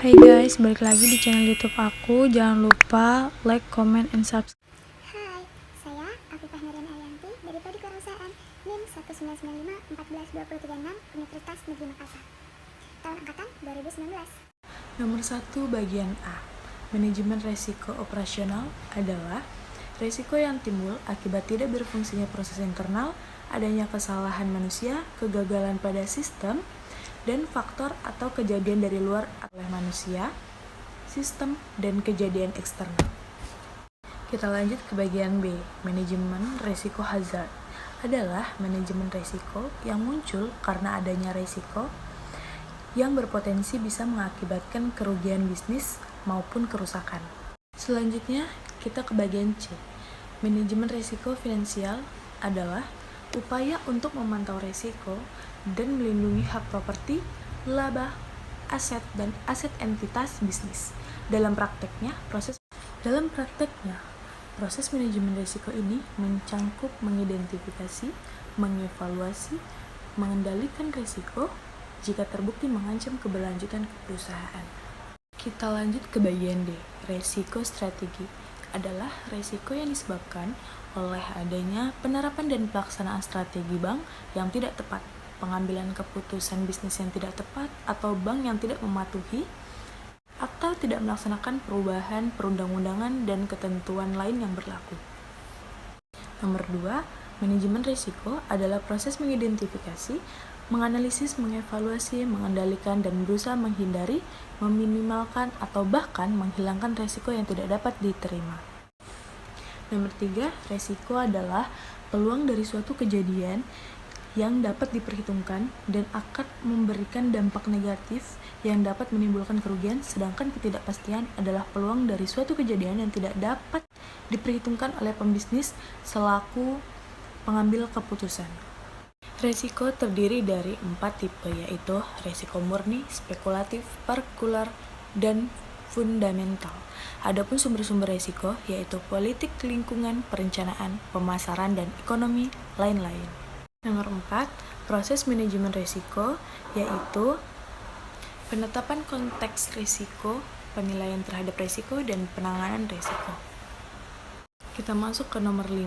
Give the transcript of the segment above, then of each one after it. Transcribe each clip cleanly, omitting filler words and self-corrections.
Hai guys, balik lagi di channel YouTube aku. Jangan lupa like, comment, and subscribe. Hai, saya Afifah Nurian Arianti dari Prodi Kewirausahaan NIM 199514236 Universitas Negeri Makassar. Tahun angkatan 2019. Nomor 1 bagian A. Manajemen resiko operasional adalah resiko yang timbul akibat tidak berfungsinya proses internal, adanya kesalahan manusia, kegagalan pada sistem, dan faktor atau kejadian dari luar oleh manusia, sistem, dan kejadian eksternal. Kita lanjut ke bagian B. Manajemen resiko hazard adalah manajemen resiko yang muncul karena adanya resiko yang berpotensi bisa mengakibatkan kerugian bisnis maupun kerusakan. Selanjutnya, kita ke bagian C. Manajemen resiko finansial adalah upaya untuk memantau resiko dan melindungi hak properti, laba, aset, dan aset entitas bisnis. Dalam prakteknya, proses manajemen risiko ini mencangkup mengidentifikasi, mengevaluasi, mengendalikan risiko jika terbukti mengancam keberlanjutan perusahaan. Kita lanjut ke bagian D. Risiko strategi adalah risiko yang disebabkan oleh adanya penerapan dan pelaksanaan strategi bank yang tidak tepat, pengambilan keputusan bisnis yang tidak tepat, atau bank yang tidak mematuhi atau tidak melaksanakan perubahan perundang-undangan dan ketentuan lain yang berlaku. Nomor 2, manajemen risiko adalah proses mengidentifikasi, menganalisis, mengevaluasi, mengendalikan, dan berusaha menghindari, meminimalkan, atau bahkan menghilangkan risiko yang tidak dapat diterima. Nomor 3, risiko adalah peluang dari suatu kejadian yang dapat diperhitungkan dan akan memberikan dampak negatif yang dapat menimbulkan kerugian, sedangkan ketidakpastian adalah peluang dari suatu kejadian yang tidak dapat diperhitungkan oleh pembisnis selaku pengambil keputusan. Risiko terdiri dari 4 tipe, yaitu risiko murni, spekulatif, partikular, dan fundamental. Adapun sumber-sumber risiko yaitu politik lingkungan, perencanaan, pemasaran, dan ekonomi lain-lain. Nomor 4, proses manajemen risiko yaitu penetapan konteks risiko, penilaian terhadap risiko, dan penanganan risiko. Kita masuk ke nomor 5.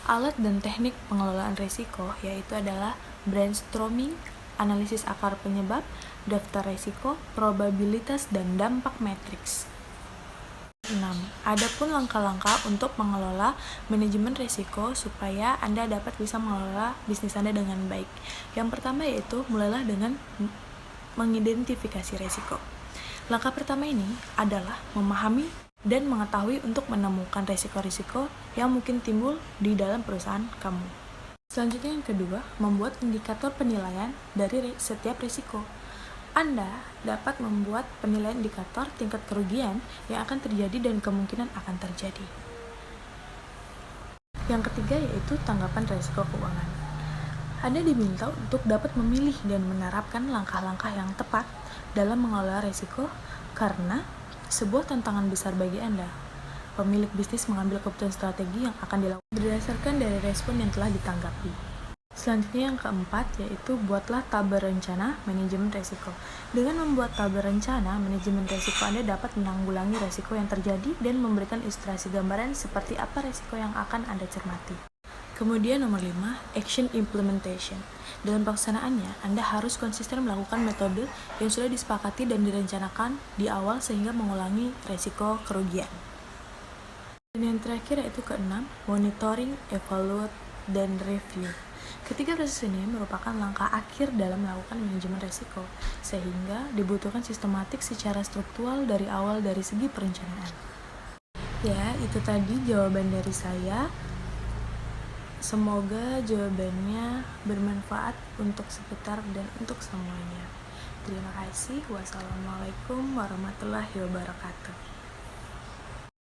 Alat dan teknik pengelolaan risiko yaitu adalah brainstorming, analisis akar penyebab, daftar risiko, probabilitas, dan dampak matriks. 6. Adapun langkah-langkah untuk mengelola manajemen risiko supaya Anda dapat bisa mengelola bisnis Anda dengan baik. Yang pertama yaitu mulailah dengan mengidentifikasi risiko. Langkah pertama ini adalah memahami dan mengetahui untuk menemukan risiko-risiko yang mungkin timbul di dalam perusahaan kamu. Selanjutnya yang kedua, membuat indikator penilaian dari setiap risiko. Anda dapat membuat penilaian indikator tingkat kerugian yang akan terjadi dan kemungkinan akan terjadi. Yang ketiga yaitu tanggapan risiko keuangan. Anda diminta untuk dapat memilih dan menerapkan langkah-langkah yang tepat dalam mengelola risiko karena sebuah tantangan besar bagi Anda. Pemilik bisnis mengambil keputusan strategi yang akan dilakukan berdasarkan dari respon yang telah ditanggapi. Selanjutnya yang keempat yaitu buatlah tabel rencana manajemen risiko. Dengan membuat tabel rencana manajemen risiko, Anda dapat menanggulangi risiko yang terjadi dan memberikan ilustrasi gambaran seperti apa risiko yang akan Anda cermati. Kemudian nomor 5, action implementation. Dalam pelaksanaannya, Anda harus konsisten melakukan metode yang sudah disepakati dan direncanakan di awal sehingga mengulangi risiko kerugian. Dan yang terakhir yaitu ke-6, monitoring, evaluate, dan review. Ketiga proses ini merupakan langkah akhir dalam melakukan manajemen risiko, sehingga dibutuhkan sistematik secara struktural dari awal dari segi perencanaan. Ya, itu tadi jawaban dari saya. Semoga jawabannya bermanfaat untuk sekitar dan untuk semuanya. Terima kasih. Wassalamualaikum warahmatullahi wabarakatuh.